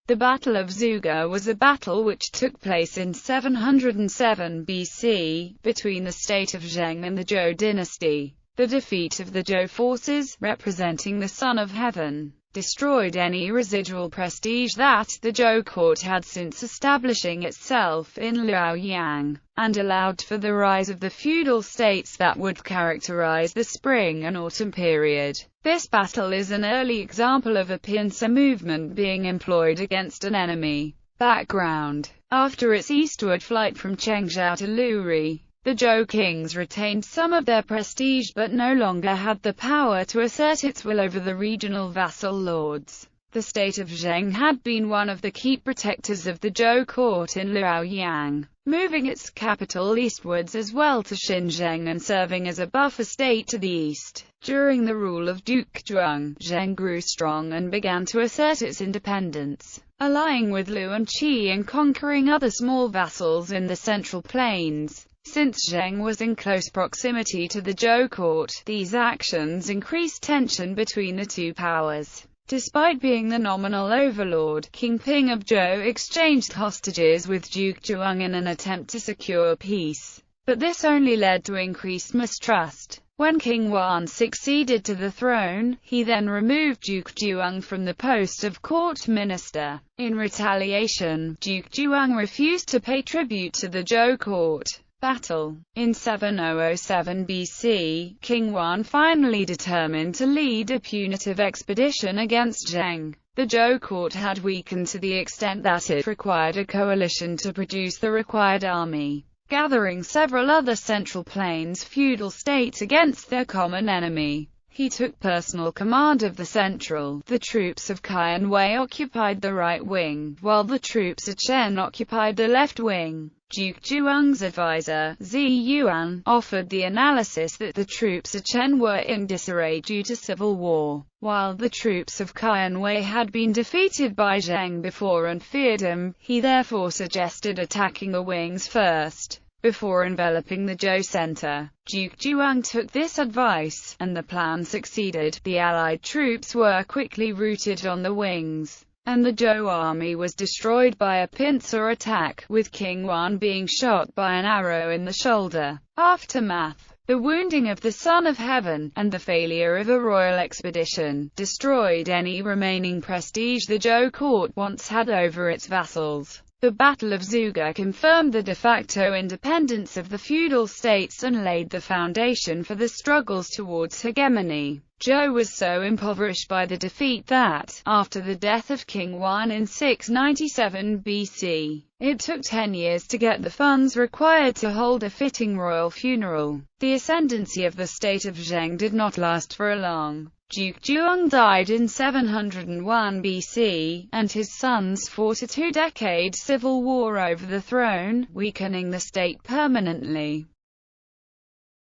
The Battle of Xuge was a battle which took place in 707 BC, between the state of Zheng and the Zhou Dynasty. The defeat of the Zhou forces, representing the Son of Heaven, destroyed any residual prestige that the Zhou court had since establishing itself in Luoyang, and allowed for the rise of the feudal states that would characterize the spring and autumn period. This battle is an early example of a pincer movement being employed against an enemy. Background: after its eastward flight from Chengzhou to Luri, the Zhou kings retained some of their prestige but no longer had the power to assert its will over the regional vassal lords. The state of Zheng had been one of the key protectors of the Zhou court in Luoyang, moving its capital eastwards as well to Xinjiang and serving as a buffer state to the east. During the rule of Duke Zhuang, Zheng grew strong and began to assert its independence, allying with Lu and Qi and conquering other small vassals in the central plains. Since Zheng was in close proximity to the Zhou court, these actions increased tension between the two powers. Despite being the nominal overlord, King Ping of Zhou exchanged hostages with Duke Zhuang in an attempt to secure peace. But this only led to increased mistrust. When King Wan succeeded to the throne, he then removed Duke Zhuang from the post of court minister. In retaliation, Duke Zhuang refused to pay tribute to the Zhou court. Battle. In 7007 BC, King Wan finally determined to lead a punitive expedition against Zheng. The Zhou court had weakened to the extent that it required a coalition to produce the required army, gathering several other Central Plains feudal states against their common enemy. He took personal command of the central. The troops of Qian Wei occupied the right wing, while the troops of Chen occupied the left wing. Duke Zhuang's advisor, Zi Yuan, offered the analysis that the troops of Chen were in disarray due to civil war, while the troops of Qian Wei had been defeated by Zheng before and feared him. He therefore suggested attacking the wings first, before enveloping the Zhou center. Duke Zhuang took this advice, and the plan succeeded. The allied troops were quickly routed on the wings, and the Zhou army was destroyed by a pincer attack, with King Wan being shot by an arrow in the shoulder. Aftermath: the wounding of the Son of Heaven, and the failure of a royal expedition, destroyed any remaining prestige the Zhou court once had over its vassals. The Battle of Xuge confirmed the de facto independence of the feudal states and laid the foundation for the struggles towards hegemony. Zhou was so impoverished by the defeat that, after the death of King Wan in 697 BC, it took 10 years to get the funds required to hold a fitting royal funeral. The ascendancy of the state of Zheng did not last for long. Duke Zhuang died in 701 BC, and his sons fought a two-decade civil war over the throne, weakening the state permanently.